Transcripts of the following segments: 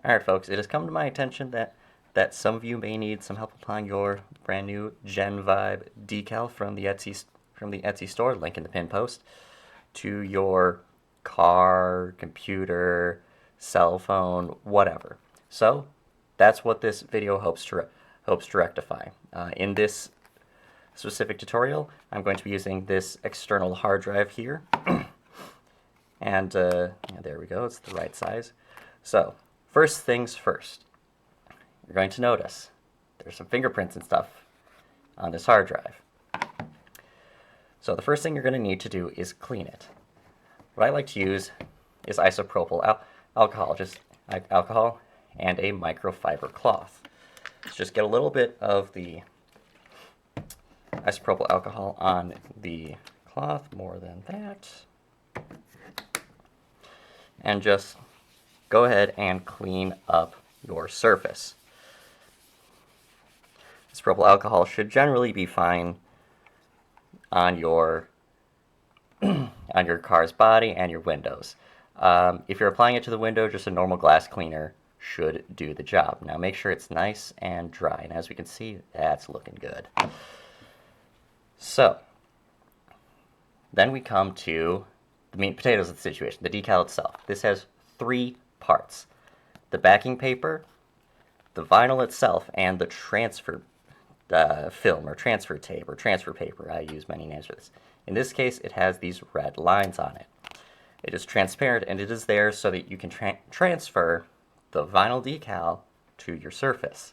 Alright folks, it has come to my attention that some of you may need some help applying your brand new GenVibe decal from the Etsy store, link in the pin post, to your car, computer, cell phone, whatever. So that's what this video hopes to rectify. In this specific tutorial, I'm going to be using this external hard drive here, and yeah, there we go, it's the right size. So first things first, you're going to notice there's some fingerprints and stuff on this hard drive. So the first thing you're going to need to do is clean it. What I like to use is isopropyl alcohol, just alcohol and a microfiber cloth. Let's just get a little bit of the isopropyl alcohol on the cloth, more than that, and just go ahead and clean up your surface. Isopropyl alcohol should generally be fine on your on your car's body and your windows. If you're applying it to the window, just a normal glass cleaner should do the job. Now make sure it's nice and dry, and as we can see, that's looking good. So then we come to the meat and potatoes of the situation, the decal itself. This has three parts: the backing paper, the vinyl itself, and the transfer film or transfer tape or transfer paper. I use many names for this. In this case, it has these red lines on it. It is transparent, and it is there so that you can transfer the vinyl decal to your surface.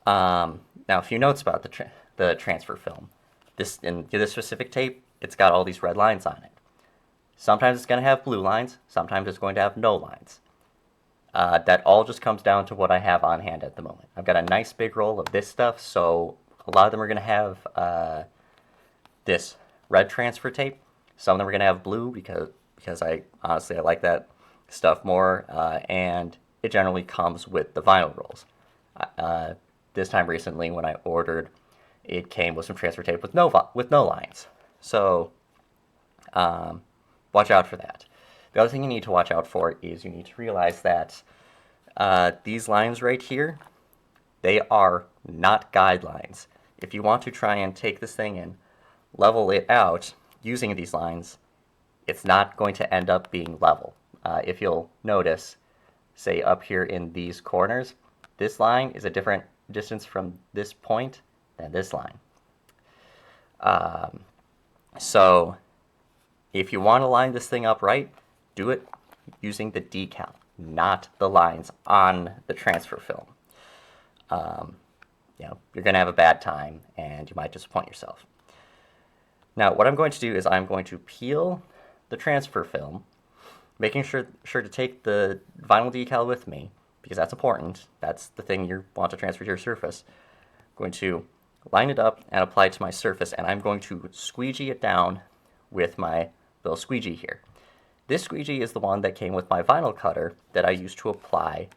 Now, a few notes about the transfer film. In this specific tape, it's got all these red lines on it. Sometimes it's going to have blue lines, sometimes it's going to have no lines. That all just comes down to what I have on hand at the moment. I've got a nice big roll of this stuff, so a lot of them are going to have this red transfer tape. Some of them are going to have blue because I honestly like that stuff more, and it generally comes with the vinyl rolls. This time recently when I ordered, it came with some transfer tape with no lines. So watch out for that. The other thing you need to watch out for is you need to realize that these lines right here, they are not guidelines. If you want to try and take this thing and level it out using these lines, it's not going to end up being level. If you'll notice, say up here in these corners, this line is a different distance from this point than this line. So if you want to line this thing up right, do it using the decal, not the lines on the transfer film. You're going to have a bad time, and you might disappoint yourself. Now, what I'm going to do is I'm going to peel the transfer film, making sure to take the vinyl decal with me, because that's important. That's the thing you want to transfer to your surface. I'm going to line it up and apply it to my surface, and I'm going to squeegee it down with my little squeegee here. This squeegee is the one that came with my vinyl cutter that I used to apply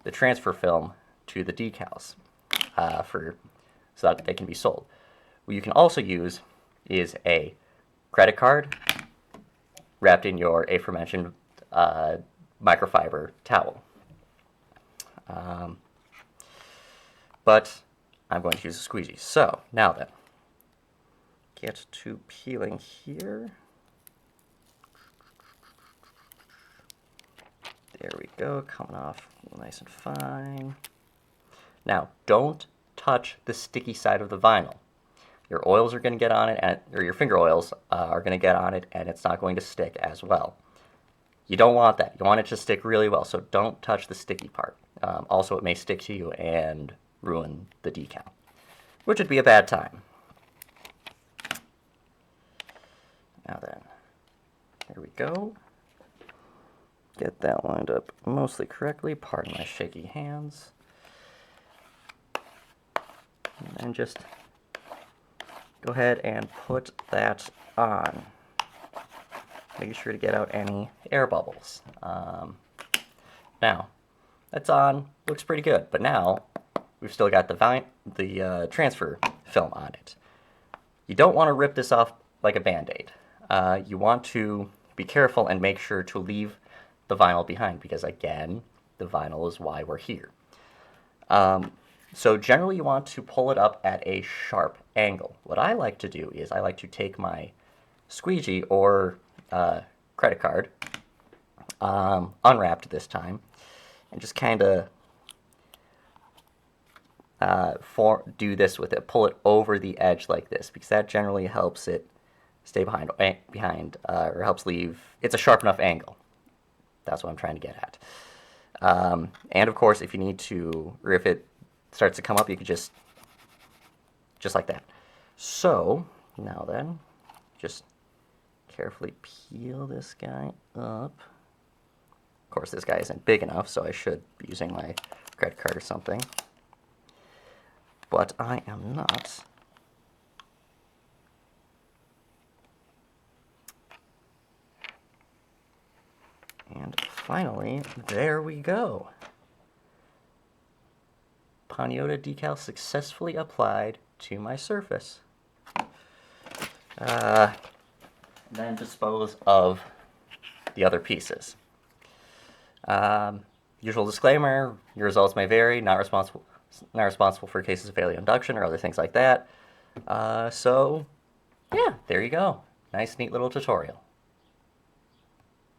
the transfer film to the decals so that they can be sold. What you can also use is a credit card wrapped in your aforementioned microfiber towel. But I'm going to use a squeegee. So now then, get to peeling here. There we go, coming off nice and fine. Now, don't touch the sticky side of the vinyl. Your oils are going to get on it, or your finger oils are going to get on it, and it's not going to stick as well. You don't want that. You want it to stick really well, so don't touch the sticky part. Also, it may stick to you and ruin the decal, which would be a bad time. Now then, there we go. Get that lined up mostly correctly. Pardon my shaky hands. And then just go ahead and put that on. Make sure to get out any air bubbles. Now, that's on. Looks pretty good. But now, we've still got the transfer film on it. You don't want to rip this off like a Band-Aid. You want to be careful and make sure to leave the vinyl behind, because again, the vinyl is why we're here. So generally you want to pull it up at a sharp angle. What I like to do is I like to take my squeegee or credit card, unwrapped this time, and just kind of do this with it. Pull it over the edge like this, because that generally helps it stay behind, or helps leave. It's a sharp enough angle. That's what I'm trying to get at. And of course, if you need to, or if it starts to come up, you could just like that. So now then, just carefully peel this guy up. Of course, this guy isn't big enough, so I should be using my credit card or something. But I am not. And finally, there we go. Paniota decal successfully applied to my surface. Then dispose of the other pieces. Usual disclaimer, your results may vary, not responsible for cases of failure induction or other things like that. So, yeah, there you go. Nice, neat little tutorial.